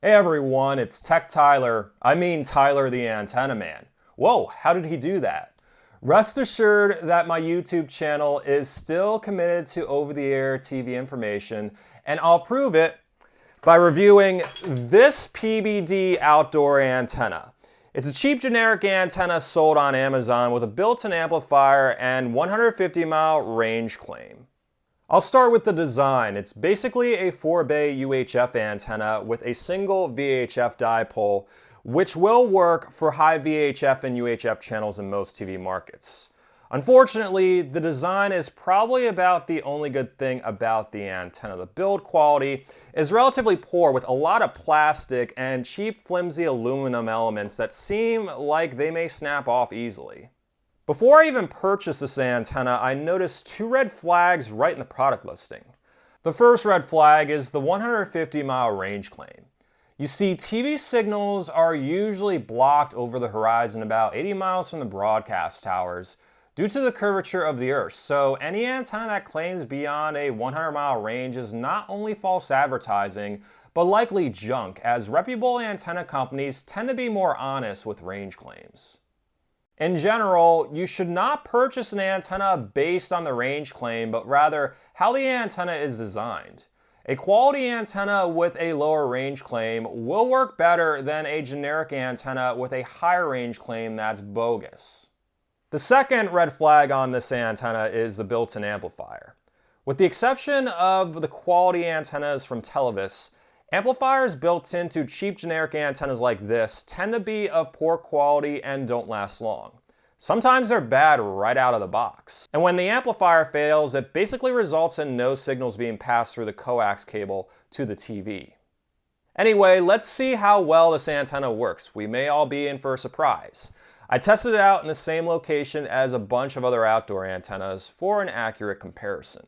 Hey everyone, it's Tyler the Antenna Man. Whoa, how did he do that? Rest assured that my YouTube channel is still committed to over-the-air TV information, and I'll prove it by reviewing this PBD outdoor antenna. It's a cheap generic antenna sold on Amazon with a built-in amplifier and 150-mile range claim. I'll start with the design. It's basically a 4-bay UHF antenna with a single VHF dipole, which will work for high VHF and UHF channels in most TV markets. Unfortunately, the design is probably about the only good thing about the antenna. The build quality is relatively poor with a lot of plastic and cheap flimsy aluminum elements that seem like they may snap off easily. Before I even purchased this antenna, I noticed two red flags right in the product listing. The first red flag is the 150-mile range claim. You see, TV signals are usually blocked over the horizon about 80 miles from the broadcast towers due to the curvature of the Earth, so any antenna that claims beyond a 100-mile range is not only false advertising, but likely junk, as reputable antenna companies tend to be more honest with range claims. In general, you should not purchase an antenna based on the range claim, but rather how the antenna is designed. A quality antenna with a lower range claim will work better than a generic antenna with a higher range claim that's bogus. The second red flag on this antenna is the built-in amplifier. With the exception of the quality antennas from Televis, amplifiers built into cheap generic antennas like this tend to be of poor quality and don't last long. Sometimes they're bad right out of the box. And when the amplifier fails, it basically results in no signals being passed through the coax cable to the TV. Anyway, let's see how well this antenna works. We may all be in for a surprise. I tested it out in the same location as a bunch of other outdoor antennas for an accurate comparison.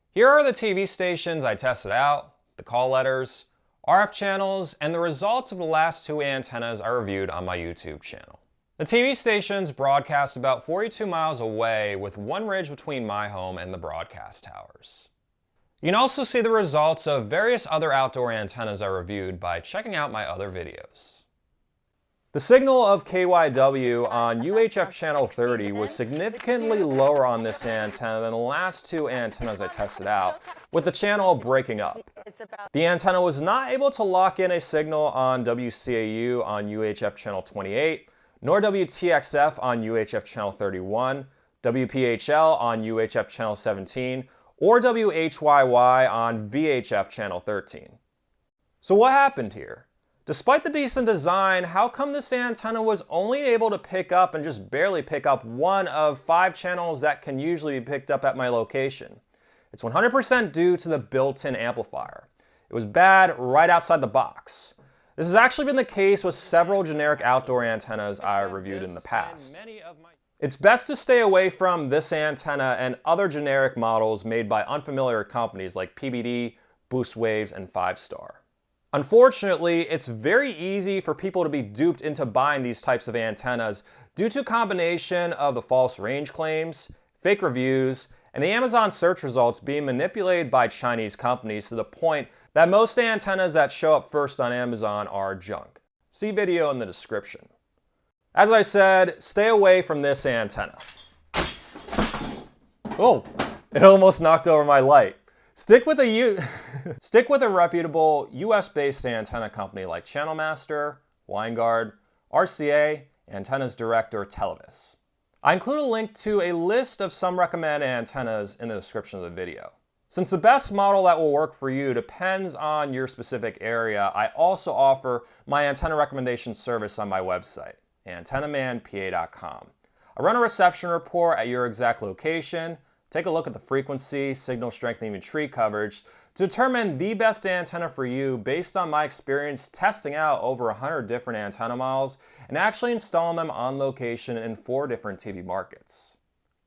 Here are the TV stations I tested out, the call letters, RF channels, and the results of the last two antennas I reviewed on my YouTube channel. The TV stations broadcast about 42 miles away with one ridge between my home and the broadcast towers. You can also see the results of various other outdoor antennas I reviewed by checking out my other videos. The signal of KYW on UHF channel 30 was significantly lower on this antenna than the last two antennas I tested out, with the channel breaking up. The antenna was not able to lock in a signal on WCAU on UHF channel 28, nor WTXF on UHF channel 31, WPHL on UHF channel 17, or WHYY on VHF channel 13. So what happened here? Despite the decent design, how come this antenna was only able to pick up and just barely pick up one of 5 channels that can usually be picked up at my location? It's 100% due to the built-in amplifier. It was bad right outside the box. This has actually been the case with several generic outdoor antennas I reviewed in the past. It's best to stay away from this antenna and other generic models made by unfamiliar companies like PBD, Boost Waves, and 5-Star. Unfortunately, it's very easy for people to be duped into buying these types of antennas due to a combination of the false range claims, fake reviews, and the Amazon search results being manipulated by Chinese companies to the point that most antennas that show up first on Amazon are junk. See video in the description. As I said, stay away from this antenna. Oh, it almost knocked over my light. Stick with a reputable US-based antenna company like Channel Master, Winegard, RCA, Antennas Direct, or Televis. I include a link to a list of some recommended antennas in the description of the video. Since the best model that will work for you depends on your specific area, I also offer my antenna recommendation service on my website, antennamanpa.com. I run a reception report at your exact location, take a look at the frequency, signal strength, and even tree coverage to determine the best antenna for you based on my experience testing out over 100 different antenna models and actually installing them on location in 4 different TV markets.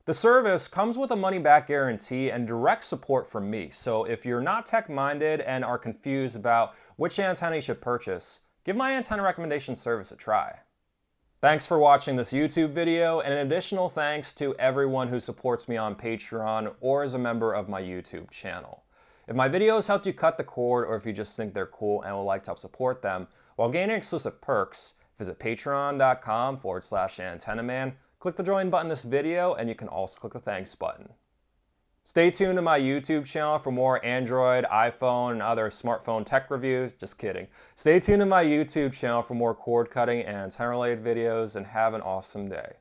The service comes with a money-back guarantee and direct support from me, so if you're not tech-minded and are confused about which antenna you should purchase, give my antenna recommendation service a try. Thanks for watching this YouTube video, and an additional thanks to everyone who supports me on Patreon or is a member of my YouTube channel. If my videos helped you cut the cord, or if you just think they're cool and would like to help support them while gaining exclusive perks, visit patreon.com/antennaman. Click the join button in this video, and you can also click the thanks button. Stay tuned to my YouTube channel for more Android, iPhone, and other smartphone tech reviews. Just kidding. Stay tuned to my YouTube channel for more cord cutting and antenna related videos, and have an awesome day.